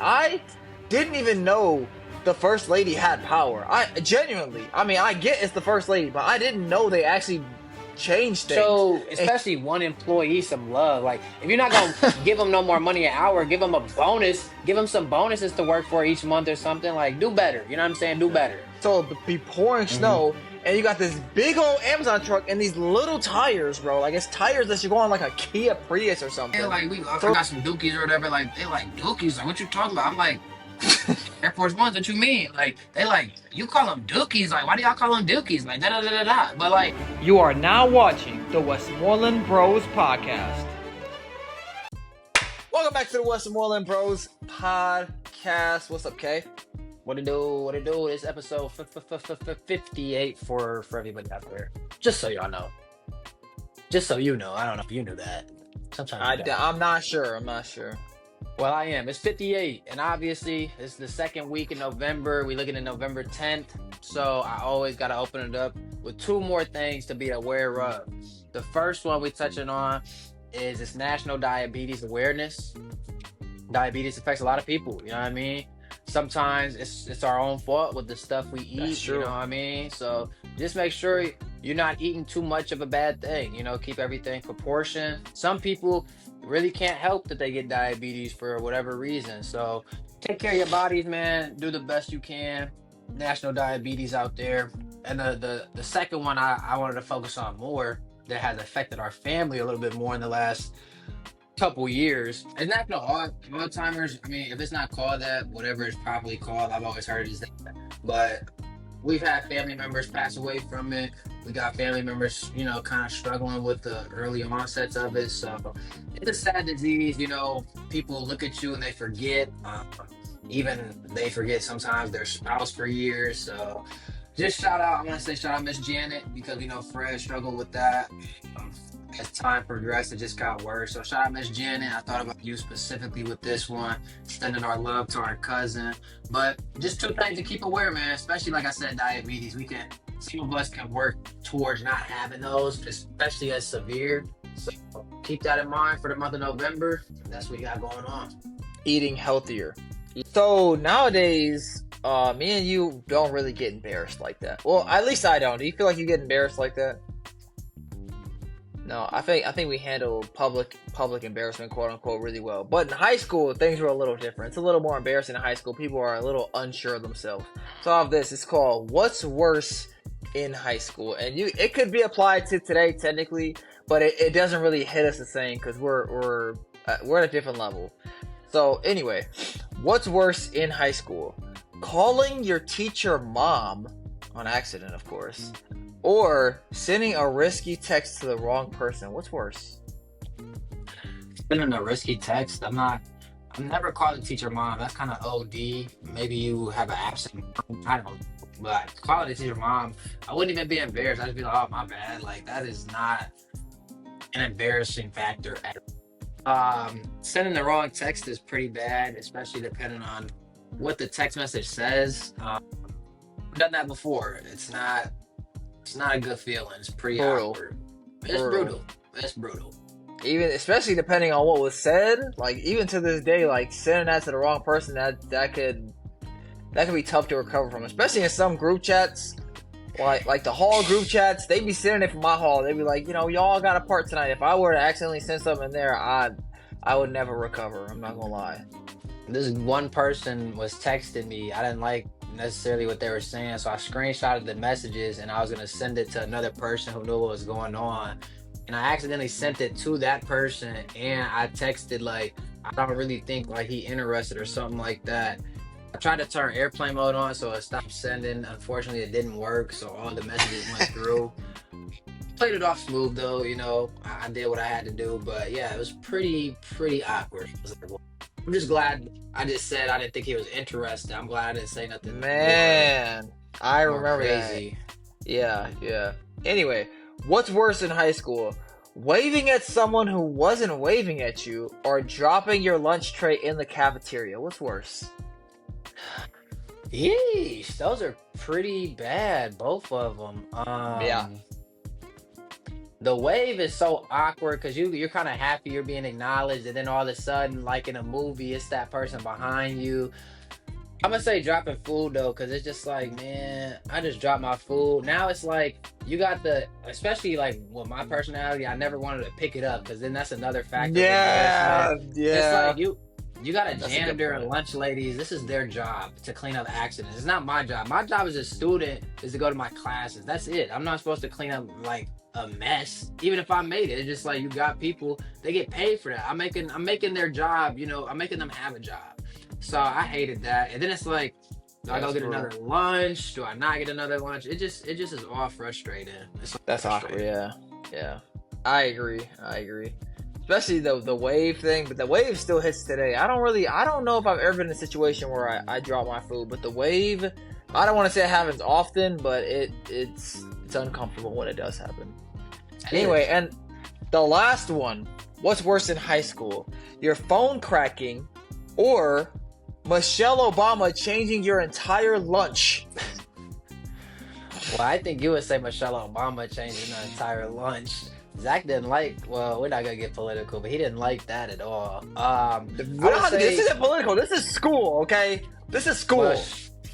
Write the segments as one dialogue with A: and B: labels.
A: I didn't even know the first lady had power. I genuinely, I mean, I get it's the first lady, but I didn't know they actually changed things.
B: So, especially one employee, some love. Like, if you're not gonna give them no more money an hour, give them a bonus. Give them some bonuses to work for each month or something. Like, do better. You know what I'm saying? Do better.
A: So be pouring
B: Hmm.
A: snow, and you got this big old Amazon truck and these little tires, bro. Like it's tires that should go on like a Kia Prius or
C: Yeah,
A: something.
C: like I
A: So
C: got some Dookies or whatever. Like they like Dookies. Like what you talking about? I'm like Air Force Ones. What you mean? Like they like you call them Dookies. Like why do y'all call them Dookies? Like da da da da da. But like
D: You are now watching the Westmoreland Bros podcast.
A: welcome back to the Westmoreland Bros podcast. What's up, Kay?
B: What it do? What it do? It's episode 58 for everybody out there. Just so y'all know. Just so you know. I don't know if you knew that. Sometimes you don't.
A: I'm not sure. I'm not sure.
B: Well, I am. It's 58, and obviously it's the second week in November. We looking at November 10th, so I always got to open it up with two more things to be aware of. The first one we touching on is it's National Diabetes Awareness. Diabetes affects a lot of people. You know what I mean? Sometimes it's our own fault with the stuff we
A: That's
B: eat. You know
A: true.
B: what I mean? So just make sure you're not eating too much of a bad thing. You know, keep everything proportioned. Some people really can't help that they get diabetes for whatever reason. So take care of your bodies, man. Do the best you can. National diabetes out there. And the second one I wanted to focus on more that has affected our family a little bit more in the last couple years. It's National Alzheimer's. I mean, if it's not called that, whatever it's properly called, I've always heard it is that. But we've had family members pass away from it. We got family members, you know, kind of struggling with the early onsets of it. So it's a sad disease. You know, people look at you and they forget. Even they forget sometimes their spouse for years. So just shout out. I want to say shout out Miss Janet because you know Fred struggled with that. Um, as time progressed, it just got worse. So shout out Miss Janet. I thought about you specifically with this one, sending our love to our cousin. But just two things to keep aware, man. Especially like I said, diabetes. Some of us can work towards not having those, especially as severe. So keep that in mind for the month of November. That's what you got going on.
A: Eating healthier. So nowadays, me and you don't really get embarrassed like that. Well, at least I don't. Do you feel like you get embarrassed like that? No, I think we handle public embarrassment, quote unquote, really well. But in high school, things were a little different. It's a little more embarrassing in high school. People are a little unsure of themselves. So I have this. It's called "What's Worse in High School," and it could be applied to today technically, but it doesn't really hit us the same because we're at a different level. So anyway, what's worse in high school? Calling your teacher mom on accident, of course, or sending a risky text to the wrong person. What's worse?
C: Sending a risky text. I'm never calling teacher mom. That's kind of OD. Maybe you have an absent mom. I don't know. But calling the teacher mom, I wouldn't even be embarrassed. I'd just be like, oh, my bad. Like, that is not an embarrassing factor at all. Sending the wrong text is pretty bad, especially depending on what the text message says. I've done that before. It's not a good feeling. It's pretty
A: Brutal.
C: awkward. It's
A: Brutal.
C: brutal. It's brutal.
A: Even especially depending on what was said, like even to this day, like sending that to the wrong person, that could be tough to recover from, especially in some group chats. Like the hall group chats, they be sending it from my hall. They be like, y'all got a part tonight. If I were to accidentally send something in there, I would never recover. I'm not gonna lie.
B: This one person was texting me. I didn't like necessarily what they were saying, so I screenshotted the messages and I was gonna send it to another person who knew what was going on. And I accidentally sent it to that person, and I texted like, I don't really think like he interested or something like that. I tried to turn airplane mode on so it stopped sending. Unfortunately, it didn't work, so all the messages went through. Played it off smooth though, you know. I did what I had to do, but yeah, it was pretty awkward. I was like, well, I'm just glad I just said I didn't think he was interested. I'm glad I didn't say nothing
A: Man, I
B: more
A: remember that.
B: crazy.
A: Yeah. Anyway, what's worse in high school? Waving at someone who wasn't waving at you, or dropping your lunch tray in the cafeteria. What's worse?
B: Yeesh, those are pretty bad, both of them.
A: Yeah.
B: The wave is so awkward because you're kind of happy you're being acknowledged, and then all of a sudden, like in a movie, it's that person behind you. I'm gonna say dropping food though, because it's just like, man, I just dropped my food. Now it's like you got especially like with my personality, I never wanted to pick it up because then that's another factor of
A: Yeah,
B: embarrassment. It's
A: yeah.
B: like you got a
A: That's a good
B: janitor and
A: point.
B: lunch ladies. This is their job to clean up accidents. It's not my job. My job as a student is to go to my classes. That's it. I'm not supposed to clean up like a mess. Even if I made it, it's just like you got people. They get paid for that. I'm making their job. I'm making them have a job. So I hated that. And then it's like, do I go
A: That's
B: get
A: brutal.
B: another lunch? Do I not get another lunch? It just is all frustrating. It's all
A: That's awkward.
B: frustrating.
A: Yeah, yeah. I agree. I agree. Especially the wave thing, but the wave still hits today. I don't know if I've ever been in a situation where I drop my food, but the wave, I don't want to say it happens often, but it's uncomfortable when it does happen.
B: It
A: Anyway,
B: is.
A: and the last one, what's worse in high school? Your phone cracking or Michelle Obama changing your entire lunch?
B: Well, I think you would say Michelle Obama changing the entire lunch. Zach didn't like. Well, we're not gonna get political, but he didn't like that at all. I would
A: This
B: say.
A: isn't political. This is school, okay? This is school.
B: Well,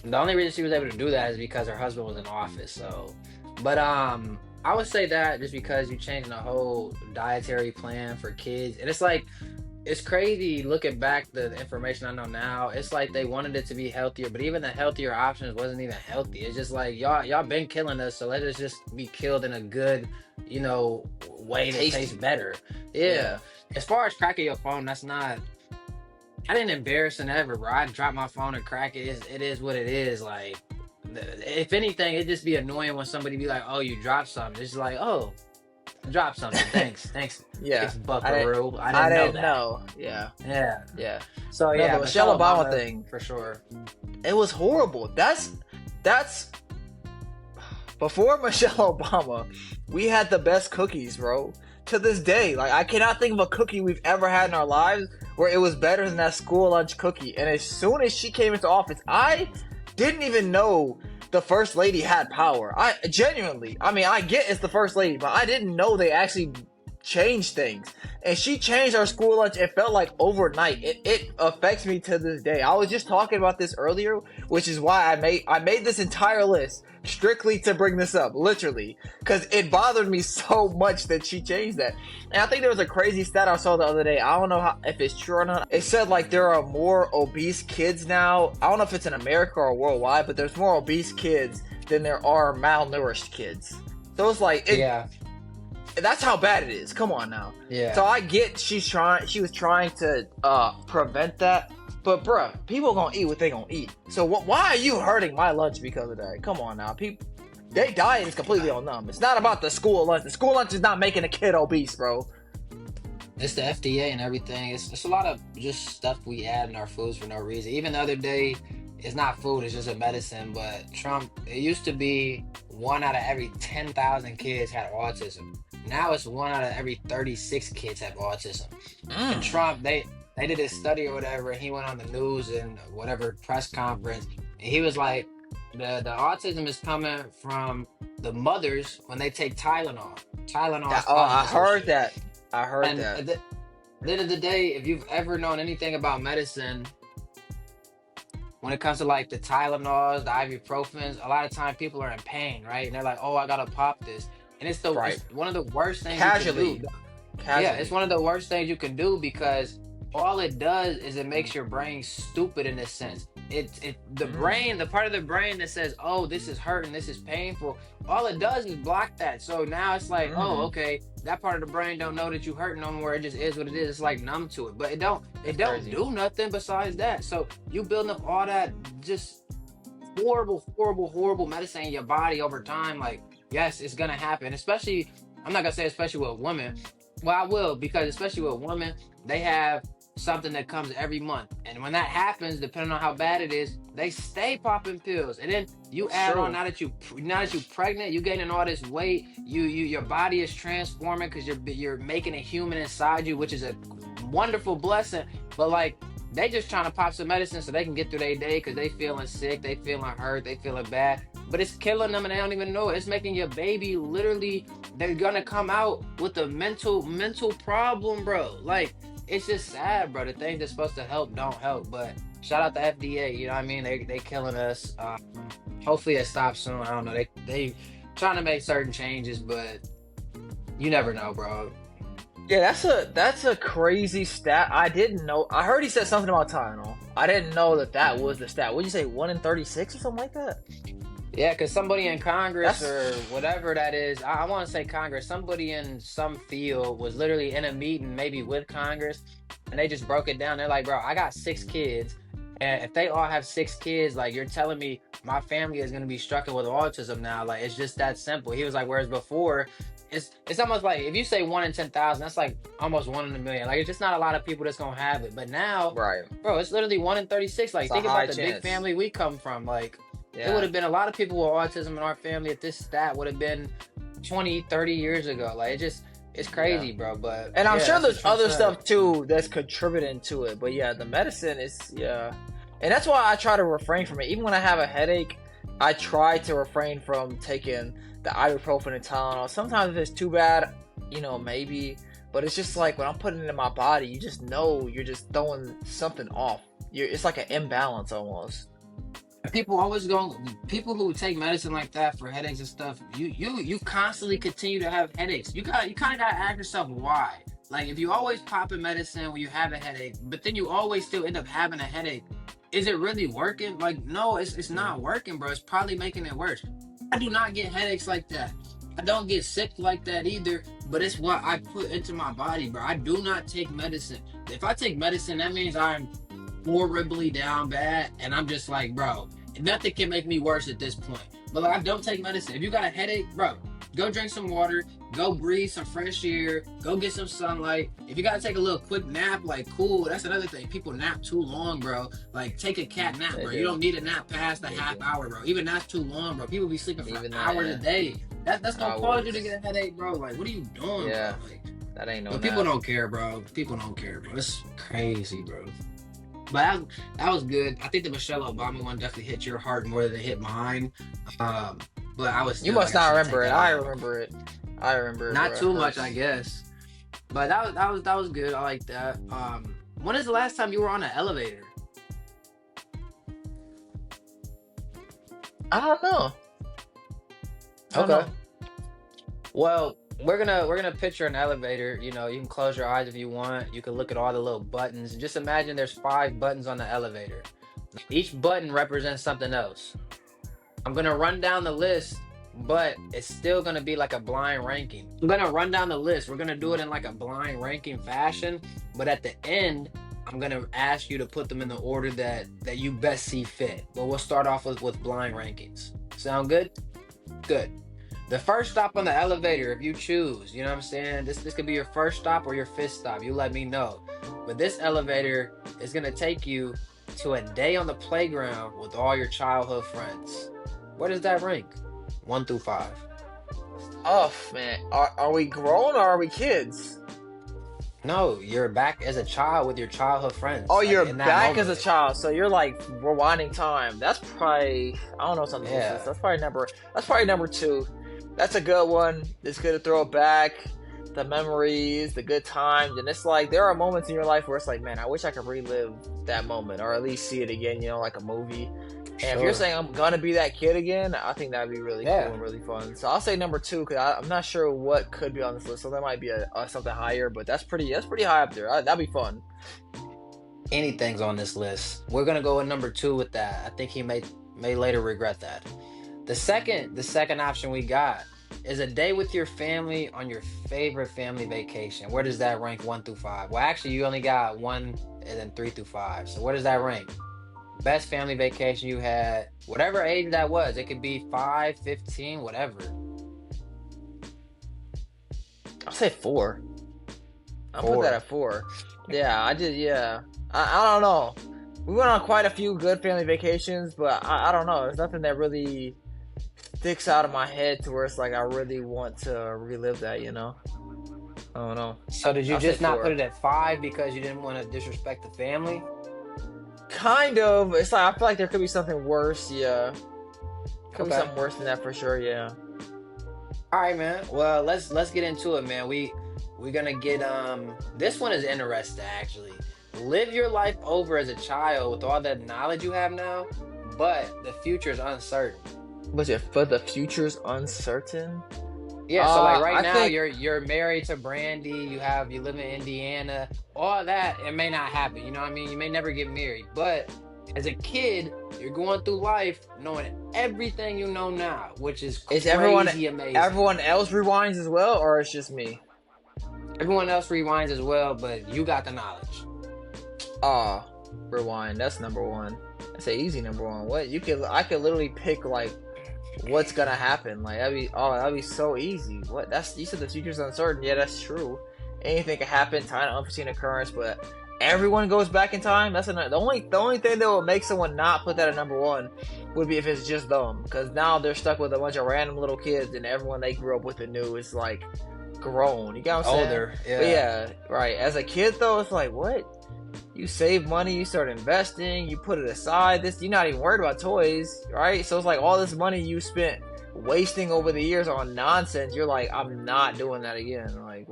B: the only reason she was able to do that is because her husband was in office. So, but I would say that just because you changing the whole dietary plan for kids, and it's like it's crazy looking back the information I know now. It's like they wanted it to be healthier, but even the healthier options wasn't even healthy. It's just like y'all been killing us, so let us just be killed in a good, way that
A: Tasty.
B: tastes better.
A: Yeah.
B: Yeah. As far as cracking your phone, that's not. I didn't embarrassing ever, bro. I drop my phone and crack it. It is what it is. Like, if anything, it'd just be annoying when somebody be like, "Oh, you dropped something." It's like, "Oh, drop something. Thanks,
A: Yeah.
B: thanks, Buckaroo. I
A: I
B: didn't know
A: didn't
B: that."
A: know. Yeah.
B: Yeah.
A: Yeah.
B: So
A: No,
B: yeah,
A: the Michelle Obama thing,
B: for sure.
A: it was horrible. That's before Michelle Obama, we had the best cookies, bro. To this day, like I cannot think of a cookie we've ever had in our lives where it was better than that school lunch cookie. And as soon as she came into office, I didn't even know the first lady had power. I genuinely, I mean, I get it's the first lady, but I didn't know they actually changed things. And she changed our school lunch. It felt like overnight. It affects me to this day. I was just talking about this earlier, which is why I made this entire list strictly to bring this up, literally, because it bothered me so much that she changed that. And I think there was a crazy stat I saw the other day. I don't know if it's true or not. It said like there are more obese kids now. I don't know if it's in America or worldwide, but there's more obese kids than there are malnourished kids. So it's like
B: Yeah.
A: that's how bad it is. Come on now.
B: Yeah.
A: So I get she was trying to prevent that, but bruh, people gonna eat what they gonna eat. So why are you hurting my lunch because of that? Come on now, people. Their diet is completely on them. It's not about the school lunch. The school lunch is not making a kid obese, bro.
B: It's the FDA and everything. It's a lot of just stuff we add in our foods for no reason. Even the other day, it's not food, it's just a medicine. But Trump, it used to be 1 out of every 10,000 kids had autism. Now it's 1 out of every 36 kids have autism. And Trump, they did a study or whatever, and he went on the news and whatever press conference, and he was like, the autism is coming from the mothers when they take Tylenol. Tylenol is
A: Oh, I
B: causing this
A: heard
B: issue.
A: that. I heard
B: And
A: that.
B: at the end of the day, if you've ever known anything about medicine, when it comes to like the Tylenols, the ibuprofens, a lot of time people are in pain, right? And they're like, "Oh, I gotta pop this," and it's
A: Right.
B: it's one of the worst things
A: Casually.
B: you can do.
A: Casually.
B: Yeah, it's one of the worst things you can do because all it does is it makes your brain stupid in a sense. The brain, the part of the brain that says, "Oh, this is hurting, this is painful," all it does is block that. So now it's like, "Oh, okay, that part of the brain don't know that you hurt no more. It just is what it is. It's like numb to it, but it don't
A: Crazy.
B: do nothing besides that." So you building up all that just horrible medicine in your body over time. Like, yes, it's gonna happen. Especially, I'm not gonna say especially with women. Well, I will, because especially with women, they have something that comes every month, and when that happens, depending on how bad it is, they stay popping pills, and then you add
A: True.
B: on now that you pregnant, you gaining all this weight, your body is transforming because you're making a human inside you, which is a wonderful blessing. But like, they just trying to pop some medicine so they can get through their day because they feeling sick, they feeling hurt, they feeling bad. But it's killing them and they don't even know it. It's making your baby literally, they're gonna come out with a mental problem, bro. Like, it's just sad, bro. The things that's supposed to help don't help. But shout out to FDA, you know what I mean? They killing us. Hopefully it stops soon. I don't know. They trying to make certain changes, but you never know, bro.
A: Yeah, that's a crazy stat. I didn't know. I heard he said something about Tylenol. I didn't know that was the stat. What'd you say, 1 in 36 or something like that?
B: Yeah, because somebody in Congress
A: That's
B: or whatever that is, I want to say Congress, somebody in some field was literally in a meeting, maybe with Congress, and they just broke it down. They're like, bro, I got 6 kids, and if they all have 6 kids, like, you're telling me my family is going to be struggling with autism now. Like, it's just that simple. He was like, whereas before, it's almost like if you say 1 in 10,000, that's like almost 1 in a million. Like, it's just not a lot of people that's going to have it. But now,
A: right.
B: bro, it's literally 1 in 36. Like,
A: It's a
B: think
A: high
B: about the big
A: chance.
B: family we come from. Like,
A: Yeah.
B: it would have been a lot of people with autism in our family if this stat would have been 20, 30 years ago. Like, it's crazy, bro. But
A: And I'm
B: yeah,
A: sure
B: that's
A: there's
B: what Trump
A: other
B: said.
A: stuff too that's contributing to it. But yeah, the medicine is and that's why I try to refrain from it. Even when I have a headache, I try to refrain from taking the ibuprofen and Tylenol. Sometimes if it's too bad, maybe. But it's just like when I'm putting it in my body, you just know you're just throwing something off. It's like an imbalance almost.
B: People who take medicine like that for headaches and stuff, you constantly continue to have headaches. You kind of gotta ask yourself why. Like, if you always popping medicine when you have a headache, but then you always still end up having a headache, is it really working? Like, no, it's not working, bro. It's probably making it worse. I do not get headaches like that. I don't get sick like that either, but it's what I put into my body, bro. I do not take medicine. If I take medicine, that means I'm horribly down bad, and I'm just like, bro, nothing can make me worse at this point. But like, I don't take medicine. If you got a headache, bro, go drink some water, go breathe some fresh air, go get some sunlight. If you gotta take a little quick nap, like, cool. That's another thing. People nap too long, bro. Like, take a cat nap,
A: They
B: bro.
A: do.
B: You don't need a nap past the
A: They
B: half
A: do.
B: hour, bro. Even that's too long, bro. People be sleeping for
A: Even that,
B: hours
A: yeah.
B: a day. That's gonna cause you to
A: Hours.
B: get a headache, bro. Like, what are you doing,
A: Yeah.
B: bro? Like,
A: That ain't no.
B: but people
A: nap.
B: don't care, bro. People don't care, bro. It's crazy, bro. But that was good. I think the Michelle Obama one definitely hit your heart more than it hit mine. But I was.
A: You
B: still
A: must
B: like, I
A: not
B: should
A: remember
B: take
A: it.
B: that
A: I
B: out.
A: remember it. I remember it.
B: Not
A: bro.
B: too
A: It
B: much,
A: hurts.
B: I guess. But that was good. I like that. When is the last time you were on an elevator?
A: I don't know. I don't
B: Okay.
A: know.
B: Well, we're gonna picture an elevator. You can close your eyes if you want. You can look at all the little buttons. Just imagine there's 5 buttons on the elevator. Each button represents something else. I'm gonna run down the list, but it's still gonna be like a blind ranking. I'm gonna run down the list. We're gonna do it in like a blind ranking fashion, but at the end, I'm gonna ask you to put them in the order that you best see fit. But we'll start off with blind rankings. Sound good? Good. The first stop on the elevator, if you choose, you know what I'm saying? This could be your first stop or your 5th stop. You let me know. But this elevator is gonna take you to a day on the playground with all your childhood friends. Where does that rank? 1 through 5.
A: Oh man, are we grown or are we kids?
B: No, you're back as a child with your childhood friends.
A: Oh,
B: like,
A: you're
B: in that
A: back as
B: moment.
A: a child, so you're like rewinding time. That's probably I don't know something.
B: Yeah.
A: That's probably number 2. That's a good one. It's good to throw it back. The memories, the good times, and it's like there are moments in your life where it's like, man, I wish I could relive that moment or at least see it again. Like a movie. And if you're
B: Sure.
A: saying I'm gonna be that kid again, I think that'd be really
B: Yeah.
A: cool and really fun. So I'll say number 2 because I'm not sure what could be on this list. So there might be a something higher, but that's pretty high up there. That'd be fun.
B: Anything's on this list. We're gonna go with number 2 with that. I think he may later regret that. The second option we got is a day with your family on your favorite family vacation. Where does that rank 1 through 5? Well, actually, you only got 1 and then 3 through 5. So where does that rank? Best family vacation you had, whatever age that was. It could be 5, 15, whatever.
A: I'll say 4. I'll put
B: 4.
A: that at 4. Yeah, I did. Yeah, I don't know. We went on quite a few good family vacations, but I don't know. There's nothing that really sticks out of my head to where it's like I really want to relive that. I don't know.
B: So did you
A: I'll say
B: just not
A: 4.
B: put it at 5 because you didn't want to disrespect the family?
A: Kind of. It's like I feel like there could be something worse. Yeah, could be
B: Okay.
A: something worse than that for sure. Yeah.
B: All right, man. Well, let's get into it, man. We're gonna get this one is interesting actually. Live your life over as a child with all that knowledge you have now, but the future is uncertain.
A: But the future's uncertain.
B: Yeah, so like
A: I
B: right now
A: think
B: you're married to Brandy, you live in Indiana, all that it may not happen, you know what I mean? You may never get married, but as a kid, you're going through life knowing everything you know now, which is
A: is everyone
B: crazy amazing.
A: everyone else rewinds as well, or it's just me?
B: Everyone else rewinds as well, but you got the knowledge.
A: Ah, rewind. That's number one. That's an easy number one. What I could literally pick like what's gonna happen. Like that'd be so easy. What that's you said the future's uncertain. Yeah, that's true. Anything can happen, time unforeseen occurrence, but everyone goes back in time. That's the only thing that would make someone not put that at number one would be if it's just them, because now they're stuck with a bunch of random little kids, and everyone they grew up with and knew is like grown. You got what I'm saying?
B: Older, yeah.
A: But yeah, right. As a kid though, it's like what? You save money, you start investing, you put it aside. You're not even worried about toys, right? So it's like all this money you spent wasting over the years on nonsense. You're like, I'm not doing that again. Like,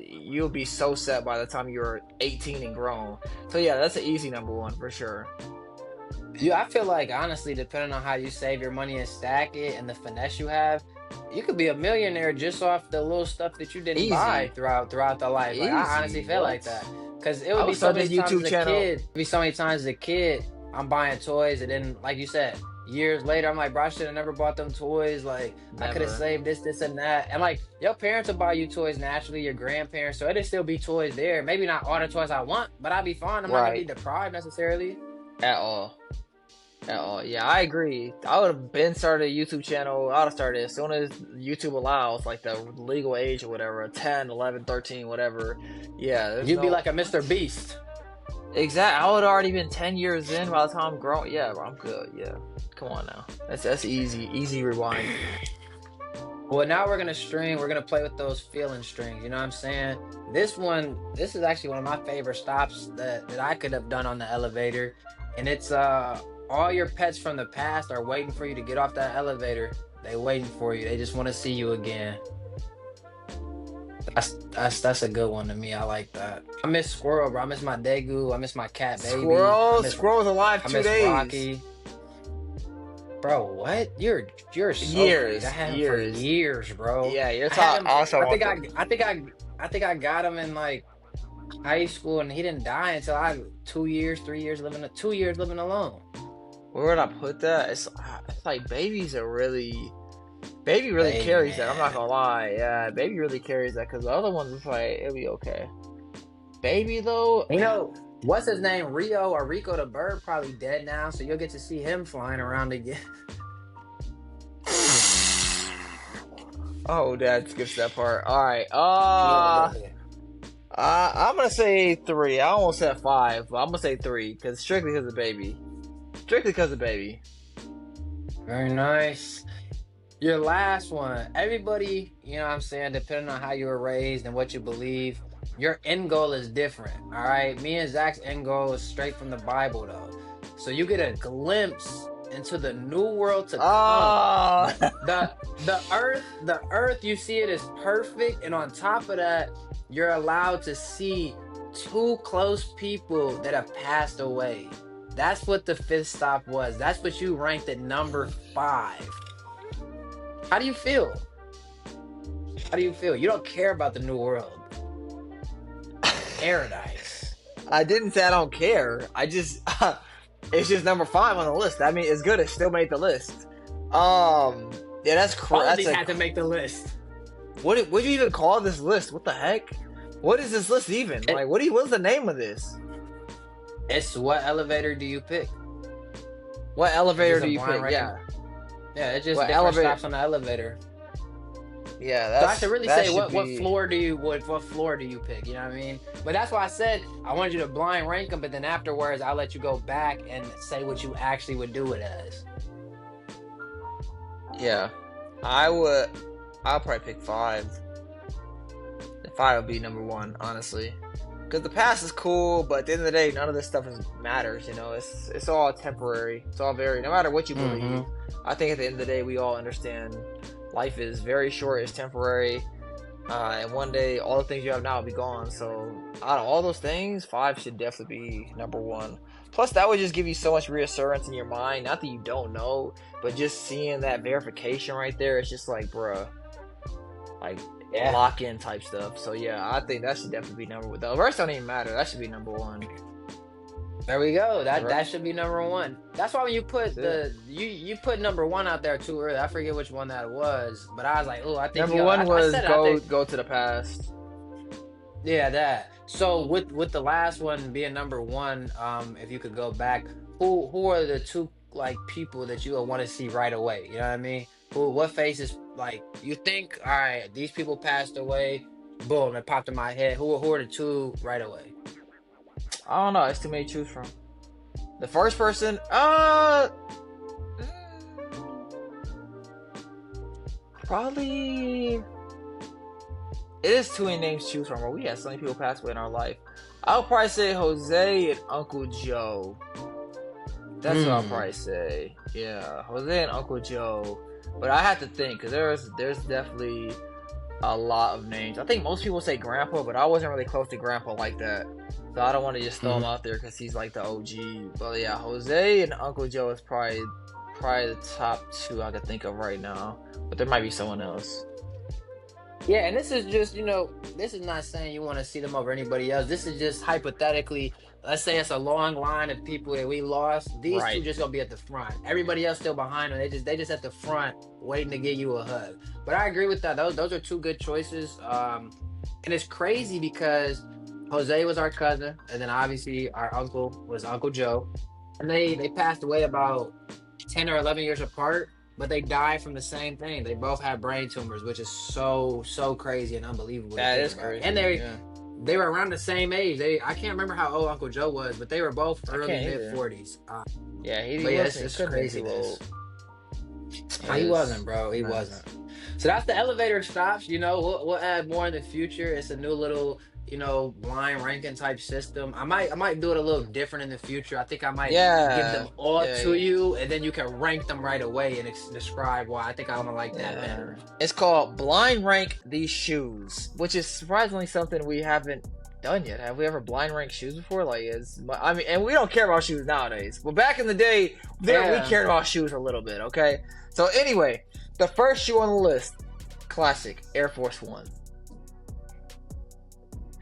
A: you'll be so set by the time you're 18 and grown. So yeah, that's an easy number one for sure.
B: Yeah, I feel like honestly, depending on how you save your money and stack it and the finesse you have, you could be a millionaire just off the little stuff that you didn't
A: Easy.
B: buy throughout the life. Like, I honestly
A: Easy.
B: feel
A: What?
B: like that. Because it
A: I
B: would be
A: would
B: so
A: start
B: many
A: this
B: times
A: YouTube
B: as a
A: channel.
B: kid. It'd be so many times as a kid, I'm buying toys, and then, like you said, years later, I'm like, bro, I should have never bought them toys. Like, I could have
A: Never.
B: saved this, and that. And like, your parents will buy you toys naturally, your grandparents, so it'll still be toys there. Maybe not all the toys I want, but I'll be fine. I'm not gonna be
A: Right.
B: deprived necessarily.
A: At all. At all. Yeah, I agree. I would have been started a YouTube channel. I would have started as soon as YouTube allows, like the legal age or whatever, 10, 11, 13, whatever. Yeah.
B: You'd be like a Mr. Beast.
A: Exactly. I would have already been 10 years in by the time I'm grown. Yeah, bro, I'm good. Yeah. Come on now. That's easy. Easy rewind.
B: Well, now we're gonna play with those feeling strings, you know what I'm saying? This is actually one of my favorite stops that I could have done on the elevator. And it's all your pets from the past are waiting for you to get off that elevator. They waiting for you. They just want to see you again. That's a good one to me. I like that. I miss Squirrel, bro. I miss my Daegu. I miss my cat baby. I miss,
A: Squirrel's alive
B: I
A: 2
B: miss
A: days.
B: Rocky. Bro, what? You're so
A: Years,
B: crazy. I had him
A: years.
B: for years, bro.
A: Yeah, you're
B: I had
A: talking
B: him-
A: also.
B: I think I got him in like high school, and he didn't die until I 2 years, 3 years living 2 years living alone.
A: Where would I put that? It's like baby really
B: Baby,
A: carries that. I'm not
B: man.
A: gonna lie. Yeah, baby really carries that because the other ones it's like it'll be okay. Baby though,
B: You know, what's his name? Rio or Rico the bird probably dead now, so you'll get to see him flying around again.
A: oh, Dad skips that part. All right. I'm gonna say 3. I almost said 5, but I'm gonna say 3 because strictly because of baby. Strictly because of baby.
B: Very nice. Your last one. Everybody, you know what I'm saying, depending on how you were raised and what you believe, your end goal is different. All right. Me and Zach's end goal is straight from the Bible, though. So you get a glimpse into the new world to come.
A: Oh,
B: The earth, you see it as perfect, and on top of that, you're allowed to see 2 close people that have passed away. That's what the 5th stop was. That's what you ranked at number 5. How do you feel? How do you feel? You don't care about the new world. Paradise.
A: I didn't say I don't care. I just it's just number 5 on the list. I mean, it's good. It still made the list. Yeah, that's
B: All of
A: correct.
B: these had to make the list.
A: What do you even call this list? What the heck? What is this list even? Like, what's the name of this?
B: It's what elevator do you pick?
A: What elevator
B: It's
A: do
B: a
A: you
B: blind
A: pick? Yeah,
B: Yeah, it's just
A: What
B: different
A: elevator-
B: stops on the elevator.
A: yeah.
B: So
A: That's,
B: I should really
A: that
B: say
A: should
B: what
A: be-
B: floor do you what floor do you pick? You know what I mean? But that's why I said I wanted you to blind rank them, but then afterwards I'll let you go back and say what you actually would do it as.
A: Yeah, I'll probably pick 5. The 5 would be number 1, honestly. Because the past is cool, but at the end of the day, none of this stuff matters. You know, it's all temporary. It's all very, no matter what you believe.
B: Mm-hmm.
A: I think at the end of the day, we all understand life is very short. It's temporary, and one day all the things you have now will be gone. So out of all those things, 5 should definitely be number 1. Plus, that would just give you so much reassurance in your mind. Not that you don't know, but just seeing that verification right there, it's just like, bruh, like.
B: Yeah.
A: Lock in type stuff. So yeah, I think that should definitely be number 1. The rest don't even matter. That should be number 1.
B: There we go. That
A: Right.
B: that should be number 1. That's why when you put you put number 1 out there too early. I forget which one that was, but I was like, oh, I think
A: Number 1 was
B: I
A: go
B: think,
A: go to the past.
B: yeah, that. So with the last one being number 1, if you could go back, who are the 2 like people that you would want to see right away? You know what I mean? What faces like you think? All right, these people passed away. Boom, it popped in my head. Who are the 2 right away?
A: I don't know. It's too many to choose from. The first person, probably. It is too many names to choose from. But we had so many people pass away in our life. I'll probably say Jose and Uncle Joe. That's what I'll probably say. Yeah, Jose and Uncle Joe. But I have to think, because there's definitely a lot of names. I think most people say Grandpa, but I wasn't really close to Grandpa like that. So I don't want to just throw him out there because he's like the OG. But yeah, Jose and Uncle Joe is probably the top 2 I could think of right now. But there might be someone else.
B: Yeah, and this is just, this is not saying you want to see them over anybody else. This is just hypothetically, let's say it's a long line of people that we lost. These 2 just gonna be at the front. Everybody else still behind them. They just at the front waiting to give you a hug. But I agree with that. Those are 2 good choices. And it's crazy because Jose was our cousin, and then obviously our uncle was Uncle Joe. And they passed away about 10 or 11 years apart. But they died from the same thing. They both had brain tumors, which is so crazy and unbelievable.
A: That is crazy.
B: And they were around the same age. I can't remember how old Uncle Joe was, but they were both early mid-40s.
A: Yeah,
B: it's craziness. He wasn't, bro. He wasn't. So that's the elevator stops. We'll add more in the future. It's a new little, blind ranking type system. I might do it a little different in the future. I think I might give them all to you, and then you can rank them right away and describe why. I think I'm gonna like that better.
A: It's called blind rank these shoes, which is surprisingly something we haven't done yet. Have we ever blind ranked shoes before? And we don't care about shoes nowadays, but back in the day, we cared about shoes a little bit. Okay, so anyway, the first shoe on the list, classic Air Force One.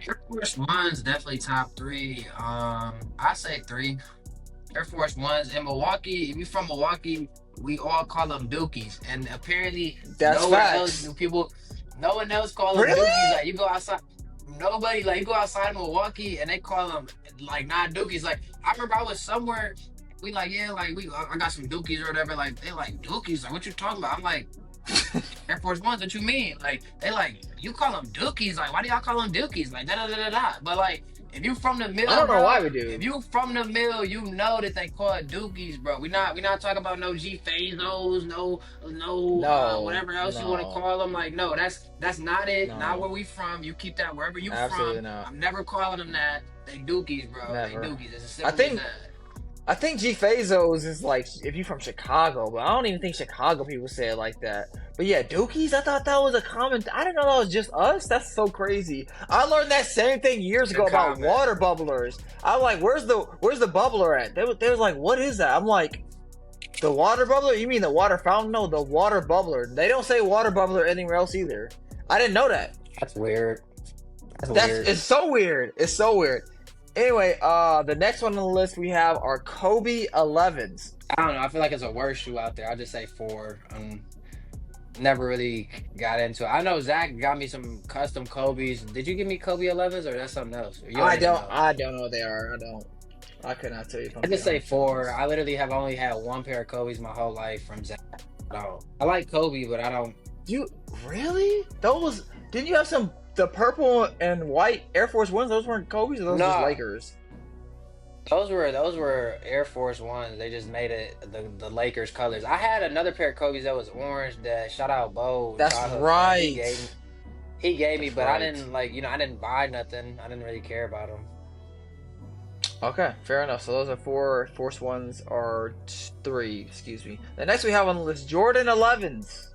C: Air Force One's definitely top 3. I say 3. Air Force Ones in Milwaukee. If you're from Milwaukee, we all call them Dookies, and apparently
A: that's
C: no one else calls them Dookies. Like you go outside, you go outside of Milwaukee and they call them like not Dookies. Like I remember I was somewhere, I got some Dookies or whatever. Like they like Dookies. Like what you talking about? I'm like. Air Force Ones, what you mean? Like they like you call them Dookies. Like why do y'all call them Dookies? Like da. But like if you from the mill,
A: I don't know why we do.
C: If you from the mill, you know that they call it Dookies, bro. We not talking about no G Fazos, no whatever else you want to call them. Like no, that's not it. No. Not where we from. You keep that wherever you from. Not. I'm never calling them that. They Dookies, bro. Never. They Dookies. It's as simple as that.
A: I think G Fazos is like if you're from Chicago, but I don't even think Chicago people say it like that. But yeah, Dookies, I thought that was a common. I didn't know that was just us. That's so crazy. I learned that same thing years ago about water bubblers. I'm like, where's the bubbler at? They was like, what is that? I'm like, the water bubbler? You mean the water fountain? No, the water bubbler. They don't say water bubbler anywhere else either. I didn't know that.
B: That's weird.
A: It's so weird. It's so weird. Anyway, the next one on the list we have are Kobe 11s.
B: I don't know. I feel like it's a worse shoe out there. I'll just say 4. Never really got into it. I know Zach got me some custom Kobe's. Did you give me Kobe 11s or that's something else?
A: I don't know what they are. I could not tell you.
B: I just say 4. I literally have only had 1 pair of Kobe's my whole life from Zach. I like Kobe, but I don't.
A: You really? Those? Didn't you have some? The purple and white Air Force Ones, those weren't Kobe's or those were Lakers?
B: Those were Air Force Ones. They just made it the Lakers colors. I had another pair of Kobe's that was orange. That shout out Bo.
A: That's right.
B: He gave me,
A: That's
B: but I
A: right.
B: didn't like, I didn't buy nothing. I didn't really care about him.
A: Okay, fair enough. So those are four. Force Ones are three. Excuse me. The next we have on the list Jordan 11s.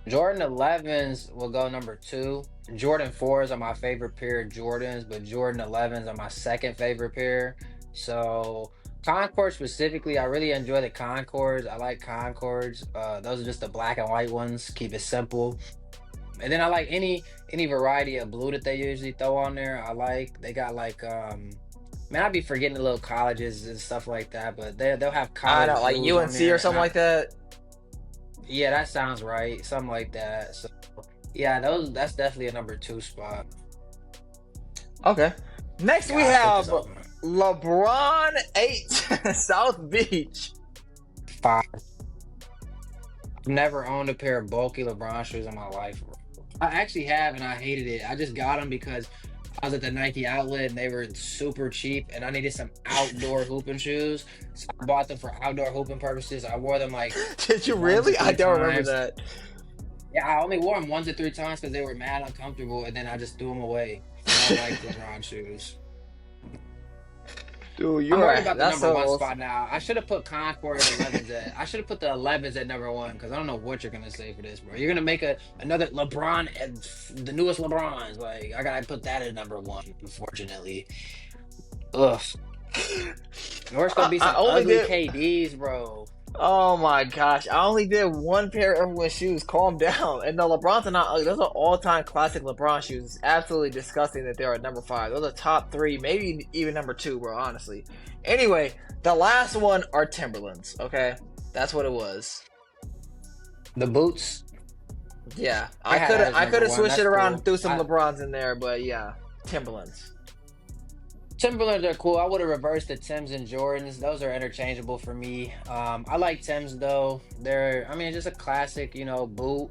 B: Jordan 11s will go number two. Jordan 4s are my favorite pair of Jordans, but Jordan 11s are my second favorite pair. So Concord specifically, I really enjoy the Concords. I like Concords. Those are just the black and white ones. Keep it simple. And then I like any variety of blue that they usually throw on there. I like they got like man, I'd be forgetting the little colleges and stuff like that, but they'll have
A: I
B: college
A: don't like
B: blues on
A: UNC or
B: there, and
A: something
B: I
A: like that.
B: yeah, that sounds right, something like that. So yeah, that's definitely a number two spot.
A: Okay. Next we
B: Gotta put
A: have
B: this on
A: LeBron 8 South Beach.
B: five. I've never owned a pair of bulky LeBron shoes in my life. I actually have, and I hated it. I just got them because I was at the Nike outlet and they were super cheap, and I needed some outdoor hooping shoes. So I bought them for outdoor hooping purposes. I wore them like
A: Did you
B: 1 to
A: really? I
B: 3
A: don't remember
B: times.
A: that.
B: Yeah, I only wore them 1 to 3 times because they were mad uncomfortable, and then I just threw them away. I don't like LeBron shoes.
A: Dude,
B: I'm
A: you're
B: worried
A: right.
B: about the
A: That's
B: number one
A: so.
B: spot now. I should have put Concord 11s at. I should have put the 11s at number one because I don't know what you're gonna say for this, bro. You're gonna make another LeBron and the newest LeBrons. Like I gotta put that at number one. Unfortunately, ugh. Or it's gonna be
A: I
B: some
A: only
B: ugly
A: did.
B: KDs, bro.
A: Oh my gosh! I only did one pair of everyone's shoes. Calm down. And the LeBrons are not ugly. Those are all-time classic LeBron shoes. It's absolutely disgusting that they're at number 5. Those are top 3, maybe even number 2, bro. Honestly. Anyway, the last one are Timberlands. Okay, that's what it was.
B: The boots.
A: Yeah,
B: I
A: I
B: had
A: could
B: that as
A: I could
B: number
A: have
B: one.
A: switched it
B: That's
A: around
B: cool.
A: and threw some LeBrons in there, but yeah, Timberlands.
B: Timberlands are cool. I would have reversed the Tims and Jordans. Those are interchangeable for me. I like Tims though. I mean, just a classic, boot.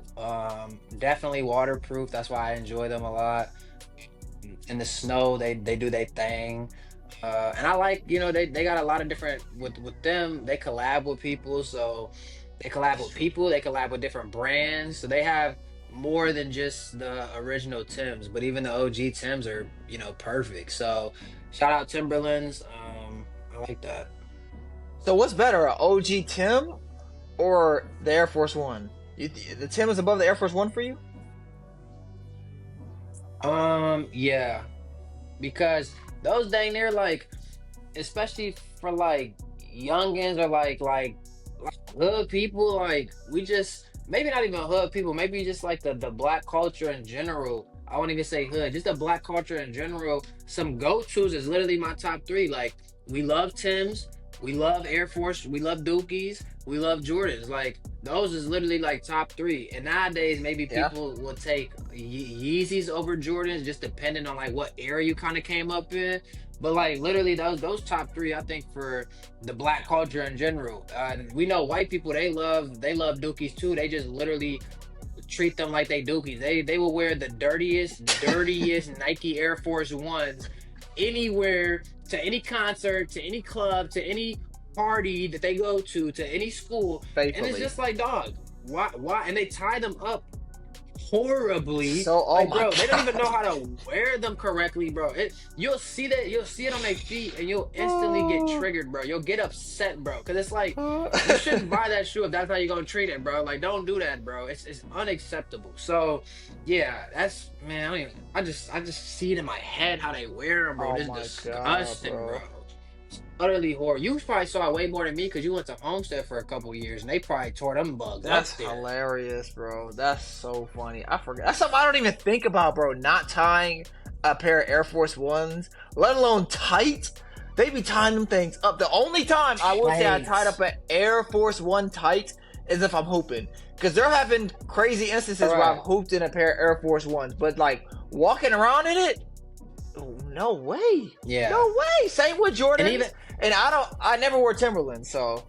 B: Definitely waterproof. That's why I enjoy them a lot. In the snow, they do their thing. And I like, they got a lot of different with them. They collab with people, so they collab with people. They collab with different brands, so they have more than just the original Tims. But even the OG Tims are, perfect. So shout out Timberlands. I like that.
A: So what's better, a OG Tim or the Air Force One? The Tim is above the Air Force One for you?
B: Yeah, because those dang near like, especially for like youngins or like hood people, like we just maybe not even hood people, maybe just like the black culture in general. I won't even say hood, just the black culture in general. Some go-tos is literally my top three. Like we love Tims, we love Air Force, we love Dookies, we love Jordans. Like those is literally like top three. And nowadays maybe
A: Yeah.
B: people will take Yeezys over Jordans, just depending on like what era you kind of came up in. But like literally those top three, I think for the black culture in general. We know white people they love Dookies too. They just literally treat them like they Dookies. They will wear the dirtiest Nike Air Force Ones anywhere, to any concert, to any club, to any party that they go to any school. And it's
A: Faithfully.
B: just like, dog, why? And they tie them up horribly.
A: So, oh
B: Like,
A: my
B: bro, they don't even know
A: God.
B: how to wear them correctly, bro. You'll see it on their feet, and you'll instantly get triggered, bro. You'll get upset, bro, because it's like you shouldn't buy that shoe if that's how you're gonna treat it, bro. Like, don't do that, bro. It's unacceptable. So, yeah, that's man. I just see it in my head how they wear them, bro.
A: Oh
B: It's
A: my
B: disgusting,
A: God, bro.
B: bro. It's utterly horrible. You probably saw it way more than me because you went to Homestead for a couple years, and they probably tore them bugs
A: That's
B: up there.
A: hilarious, bro. That's so funny. I forgot. That's something I don't even think about, bro. Not tying a pair of Air Force Ones, let alone tight. They be tying them things up. The only time I will say I
B: Tight.
A: tied up an Air Force One tight is if I'm hooping. Because there have been crazy instances where I've
B: Right.
A: hooped in a pair of Air Force Ones, but like walking around in it, oh, no way.
B: Yeah.
A: No way. Same with Jordan.
B: And even
A: And I never wore Timberlands, so.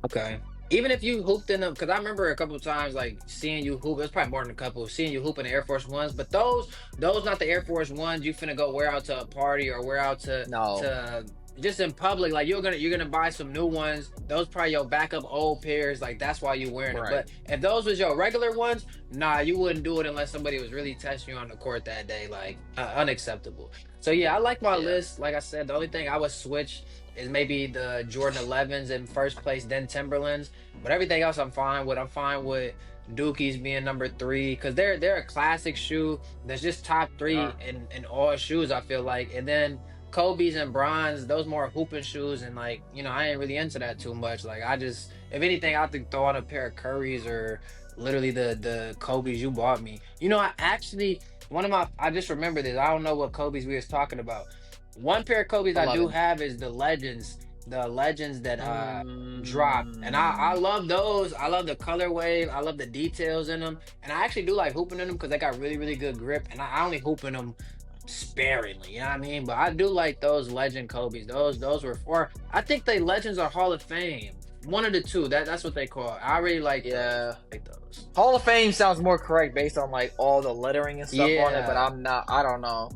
B: okay. Even if you hooped in them, because I remember a couple of times like seeing you hoop. It was probably more than a couple. Seeing you hoop in the Air Force Ones, but those not the Air Force Ones you finna go wear out to a party or wear out to
A: No.
B: just in public, like you're gonna buy some new ones. Those probably your backup old pairs. Like that's why you wearing them.
A: Right.
B: But if those was your regular ones, nah, you wouldn't do it unless somebody was really testing you on the court that day. Like unacceptable. So yeah, I like my
A: Yeah.
B: list. Like I said, the only thing I would switch is maybe the Jordan 11s in first place, then Timberlands. But everything else I'm fine with. I'm fine with Dookies being number 3 because they're a classic shoe that's just top 3
A: Yeah.
B: in all shoes. I feel like, and then Kobe's and Bronze, those more hooping shoes, and like I ain't really into that too much. Like I just, if anything, I think throw on a pair of Currys or literally the Kobe's you bought me. I actually I just remember this. I don't know what Kobe's we was talking about. One pair of Kobe's I do
A: 11.
B: have is the Legends that drop, and I love those. I love the colorway. I love the details in them, and I actually do like hooping in them because they got really really good grip, and I only hoop in them sparingly, you know what I mean? But I do like those Legend Kobe's. Those were for, I think they Legends are Hall of Fame. One of the two. That's what they call it. I really like those.
A: Yeah.
B: Like those.
A: Hall of Fame sounds more correct based on like all the lettering and stuff on it, but
B: Yeah.
A: I don't know.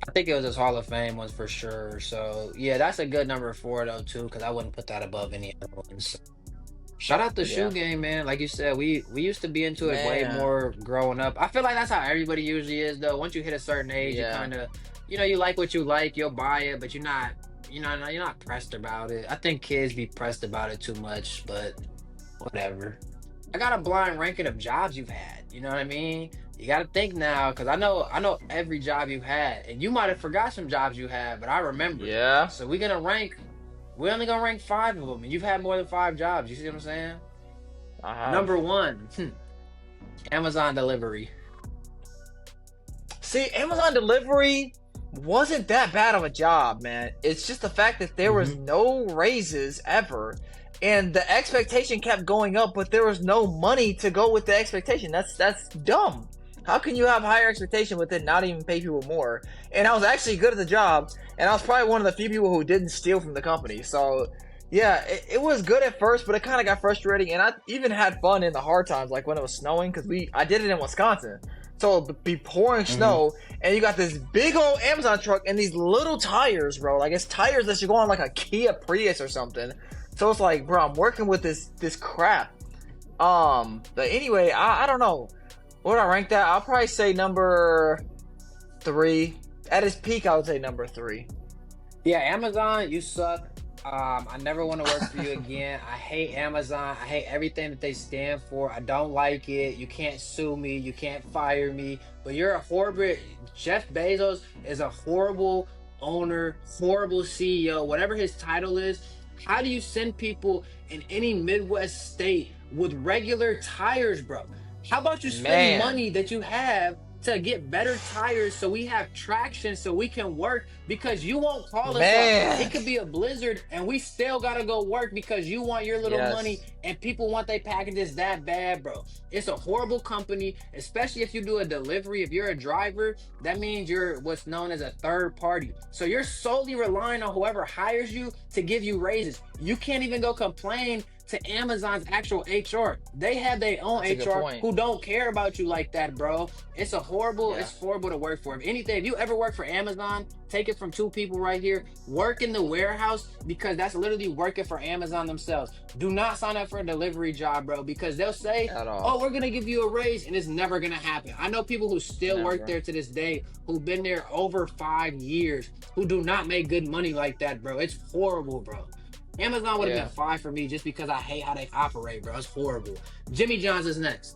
B: I think it was his Hall of Fame ones for sure. So yeah, that's a good number 4 though too, because I wouldn't put that above any other ones. Shout out the
A: Yeah.
B: shoe game, man. Like you said, we used to be into it way
A: Man.
B: more growing up. I feel like that's how everybody usually is though. Once you hit a certain age, you
A: Yeah.
B: kind of, you like what you like, you'll buy it, but you're not pressed about it. I think kids be pressed about it too much, but whatever. I got a blind ranking of jobs you've had. You know what I mean? You got to think now, because I know every job you had, and you might have forgot some jobs you had, but I remember.
A: Yeah.
B: So we're only gonna rank 5 of them, and you've had more than 5 jobs. You see what I'm saying?
A: I have.
B: Number 1, Amazon delivery.
A: See, Amazon delivery wasn't that bad of a job, man. It's just the fact that there was no raises ever. And the expectation kept going up, but there was no money to go with the expectation. That's dumb. How can you have higher expectation but then not even pay people more? And I was actually good at the job, and I was probably one of the few people who didn't steal from the company. So, yeah, it was good at first, but it kind of got frustrating. And I even had fun in the hard times, like when it was snowing, because I did it in Wisconsin. So it'd be pouring snow, and you got this big old Amazon truck and these little tires, bro. Like it's tires that should go on like a Kia Prius or something. So it's like, bro, I'm working with this crap. But anyway, I don't know. What would I rank that? I'll probably say number 3. At its peak, I would say number 3.
B: Yeah, Amazon, you suck. I never want to work for you again. I hate Amazon. I hate everything that they stand for. I don't like it. You can't sue me. You can't fire me. But you're a horrible. Jeff Bezos is a horrible owner, horrible CEO, whatever his title is. How do you send people in any Midwest state with regular tires, bro? How about you spend money that you have to get better tires so we have traction so we can work, because you won't call us up. It could be a blizzard and we still gotta go work because you want your little money and people want their packages that bad, bro. It's a horrible company, especially if you do a delivery. If you're a driver, that means you're what's known as a third party. So you're solely relying on whoever hires you to give you raises. You can't even go complain to Amazon's actual HR. They have their own HR who don't care about you like that, bro. It's horrible to work for. If anything, if you ever work for Amazon, take it from 2 people right here. Work in the warehouse, because that's literally working for Amazon themselves. Do not sign up for a delivery job, bro, because they'll say, oh, we're gonna give you a raise, and it's never gonna happen. I know people who still work there to this day, who've been there over 5 years, who do not make good money like that, bro. It's horrible, bro. Amazon would have been 5 for me just because I hate how they operate, bro. It's horrible. Jimmy John's is next.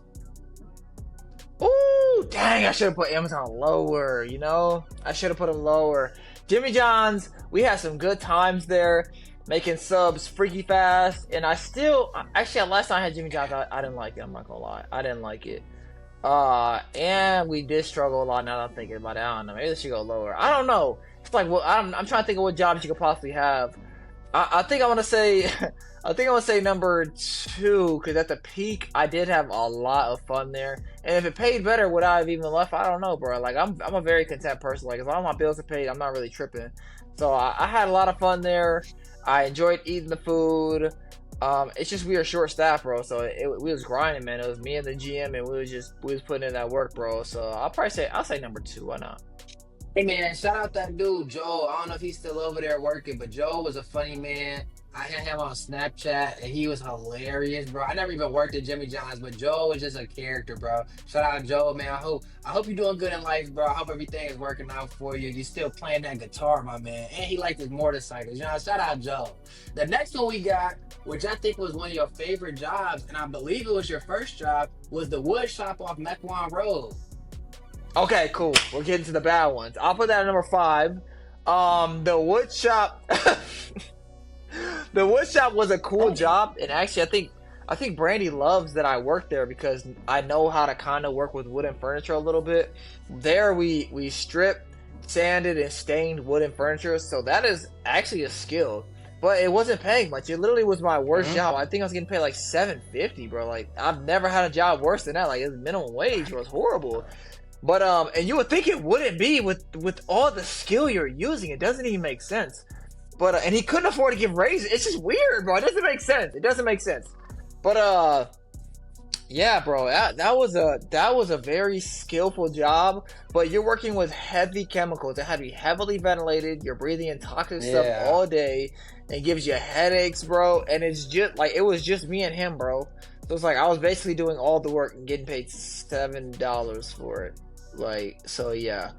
A: Ooh, dang, I should have put Amazon lower, you know? I should have put them lower. Jimmy John's, we had some good times there, making subs freaky fast, and I still, actually, last time I had Jimmy John's, I didn't like it, I'm not gonna lie. I didn't like it. And we did struggle a lot now that I'm thinking about it. I don't know, maybe they should go lower. I don't know. It's like, well, I'm trying to think of what jobs you could possibly have. I think I want to say, number 2, because at the peak I did have a lot of fun there, and if it paid better, would I have even left? I don't know, bro. Like I'm a very content person. Like as long as my bills are paid, I'm not really tripping. So I had a lot of fun there. I enjoyed eating the food. It's just we were short staffed, bro. So we was grinding, man. It was me and the GM, and we was putting in that work, bro. So I'll say number 2. Why not?
C: Hey man, shout out that dude Joe. I don't know if he's still over there working, but Joe was a funny man. I had him on Snapchat and he was hilarious, bro. I never even worked at Jimmy John's, but Joe was just a character, bro. Shout out Joe, man. I hope you're doing good in life, bro. I hope everything is working out for you. You still playing that guitar, my man. And he liked his motorcycles. You know, shout out Joe. The next one we got, which I think was one of your favorite jobs, and I believe it was your first job, was the wood shop off Mequon Road.
A: Okay, cool. We're getting to the bad ones. I'll put that at number 5. The wood shop. The wood shop was a cool job, and actually, I think Brandy loves that I worked there because I know how to kind of work with wooden furniture a little bit. There, we stripped, sanded, and stained wooden furniture, so that is actually a skill. But it wasn't paying much. It literally was my worst job. I think I was getting paid like $7.50, bro. Like I've never had a job worse than that. Like it was minimum wage. It was horrible. But and you would think it wouldn't be with all the skill you're using. It doesn't even make sense. But and he couldn't afford to give raises. It's just weird, bro. It doesn't make sense. It doesn't make sense. But yeah, bro. That was a very skillful job. But you're working with heavy chemicals. It had to be heavily ventilated. You're breathing in toxic stuff all day. It gives you headaches, bro. And it's just like it was just me and him, bro. So it's like I was basically doing all the work and getting paid $7 for it. Like, so yeah.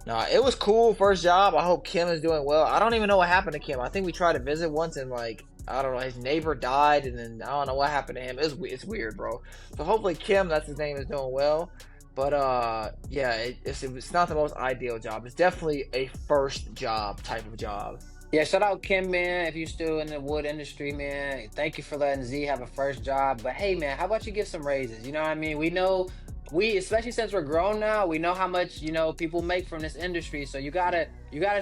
A: Nah, it was cool. First job. I hope Kim is doing well. I don't even know what happened to Kim. I think we tried to visit once and like, I don't know, his neighbor died and then I don't know what happened to him. It's weird, bro. So hopefully Kim, that's his name, is doing well. But yeah, it's not the most ideal job. It's definitely a first job type of job.
B: Yeah, shout out Kim, man. If you're still in the wood industry, man, thank you for letting Z have a first job. But hey, man, how about you give some raises? You know what I mean? Especially since we're grown now, we know how much, people make from this industry. So you gotta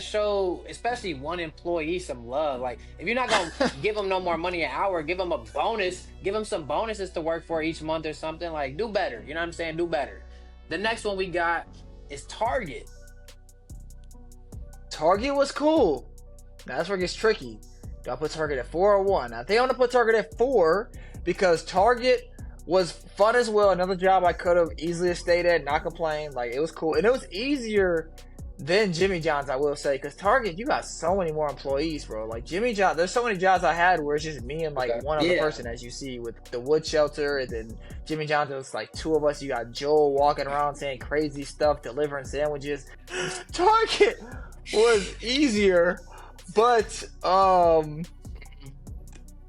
B: show, especially one employee, some love. Like if you're not gonna give them no more money an hour, give them a bonus, give them some bonuses to work for each month or something. Like do better. You know what I'm saying? Do better. The next one we got is Target.
A: Target was cool. Now that's where it gets tricky. Do I put Target at 4 or 1? I think I'm gonna put Target at 4 because Target was fun as well. Another job I could have easily stayed at, not complain. Like it was cool, and it was easier than Jimmy John's, I will say, because Target, you got so many more employees, bro. Like Jimmy John, there's so many jobs I had where it's just me and like one other person, as you see with the wood shelter, and then Jimmy John's, it was like 2 of us. You got Joel walking around saying crazy stuff, delivering sandwiches. Target was easier, but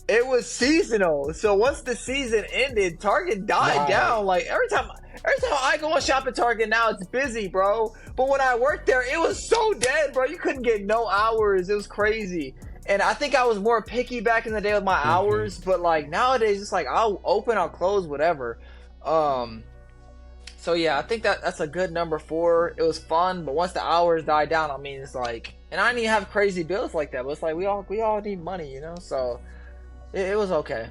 A: it was seasonal. So once the season ended, Target died down. Like every time I go and shop at Target now, it's busy, bro. But when I worked there, it was so dead, bro. You couldn't get no hours. It was crazy. And I think I was more picky back in the day with my hours, but like nowadays, it's like I'll open, I'll close, whatever. So yeah, I think that's a good number 4. It was fun, but once the hours died down, I mean, it's like, and I didn't even have crazy bills like that, but it's like we all need money, So it was okay.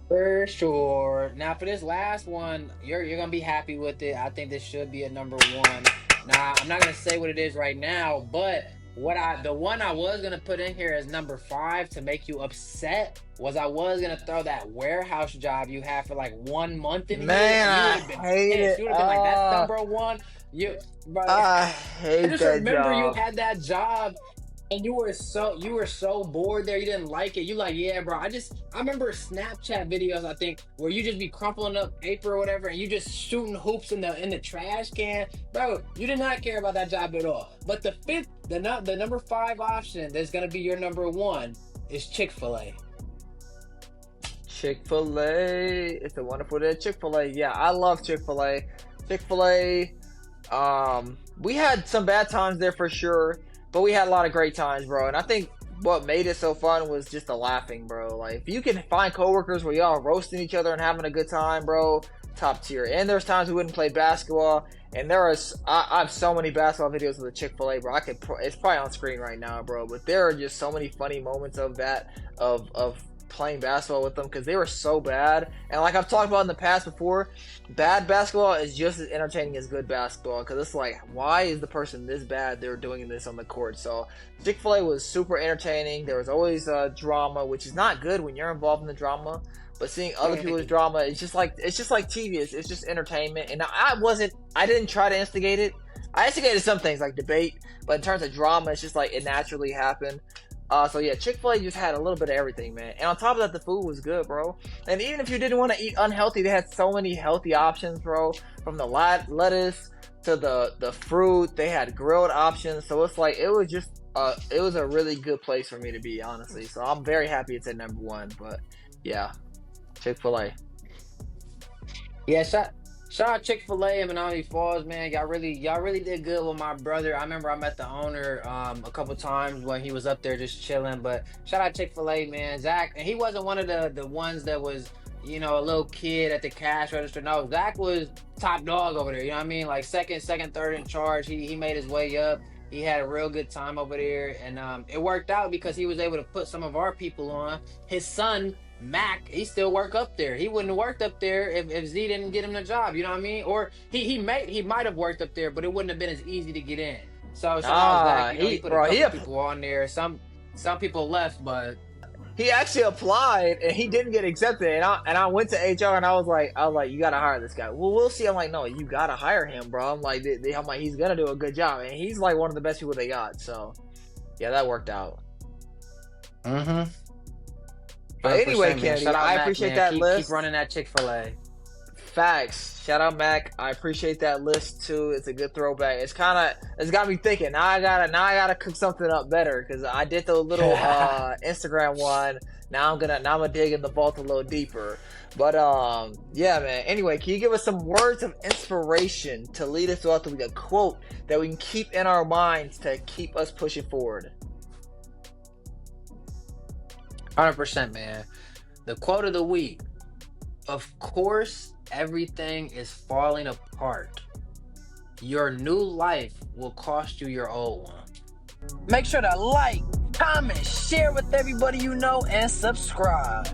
B: For sure. Now for this last one, you're gonna be happy with it. I think this should be a number 1. Now I'm not gonna say what it is right now, but the one I was gonna put in here as number 5 to make you upset was I was gonna throw that warehouse job you had for like 1 month in here.
A: Man, I hate it.
B: You would have been like, that's number 1.
A: I hate
B: I just
A: that
B: remember
A: job.
B: you had that job and you were so bored there. You didn't like it. You like, yeah, bro. I remember Snapchat videos, I think, where you just be crumpling up paper or whatever, and you just shooting hoops in the trash can, bro. You did not care about that job at all. But the number 5 option that's gonna be your number 1 is Chick-fil-A.
A: Chick-fil-A. It's a wonderful day. Chick-fil-A. Yeah, I love Chick-fil-A. Chick-fil-A. We had some bad times there for sure, but we had a lot of great times, bro. And I think what made it so fun was just the laughing, bro. Like, if you can find coworkers where y'all roasting each other and having a good time, bro, top tier. And there's times we wouldn't play basketball, and I have so many basketball videos of the Chick-fil-A, bro. It's probably on screen right now, bro. But there are just so many funny moments of that, of playing basketball with them, because they were so bad. And like I've talked about in the past before, bad basketball is just as entertaining as good basketball, because it's like, why is the person this bad they're doing this on the court? So Chick-fil-A was super entertaining. There was always drama, which is not good when you're involved in the drama, but seeing other people's drama, it's just like TV. It's just entertainment. And I didn't try to instigate it. I instigated some things like debate, but in terms of drama, it's just like it naturally happened. So yeah, Chick-fil-A just had a little bit of everything, man. And on top of that, the food was good, bro. And even if you didn't want to eat unhealthy, they had so many healthy options, bro. From the lettuce to the fruit, they had grilled options. So it's like it was a really good place for me to be, honestly. So I'm very happy it's at number one. But yeah, Chick-fil-A.
B: Yeah, shout out Chick-fil-A in Menominee Falls, man. Y'all really did good with my brother. I remember I met the owner a couple times when he was up there just chilling. But shout out Chick-fil-A, man. Zach, and he wasn't one of the ones that was, you know, a little kid at the cash register. No, Zach was top dog over there. You know what I mean? Like second, third in charge. He made his way up. He had a real good time over there, and it worked out because he was able to put some of our people on. His son Mac, he still work up there. He wouldn't have worked up there if Z didn't get him the job. You know what I mean? Or he might have worked up there, but it wouldn't have been as easy to get in. So shout out Zach. You know, he put a couple people on there. Some people left, but
A: He actually applied and he didn't get accepted. And I went to HR and I was like, you gotta hire this guy. Well, we'll see. I'm like, no, you gotta hire him, bro. I'm like, he's gonna do a good job, and he's like one of the best people they got. So, yeah, that worked out.
B: Mm-hmm.
A: But anyway, Kennedy, I appreciate that list.
B: Keep running that Chick-fil-A.
A: Facts. Shout out Mac. I appreciate that list too. It's a good throwback. It's got me thinking. Now I gotta cook something up better because I did the little Instagram one. Now I'm gonna dig in the vault a little deeper. But yeah, man. Anyway, can you give us some words of inspiration to lead us throughout the week? A quote that we can keep in our minds to keep us pushing forward.
B: 100%, man. The quote of the week. Of course, everything is falling apart. Your new life will cost you your old one. Make sure to like, comment, share with everybody you know, and subscribe.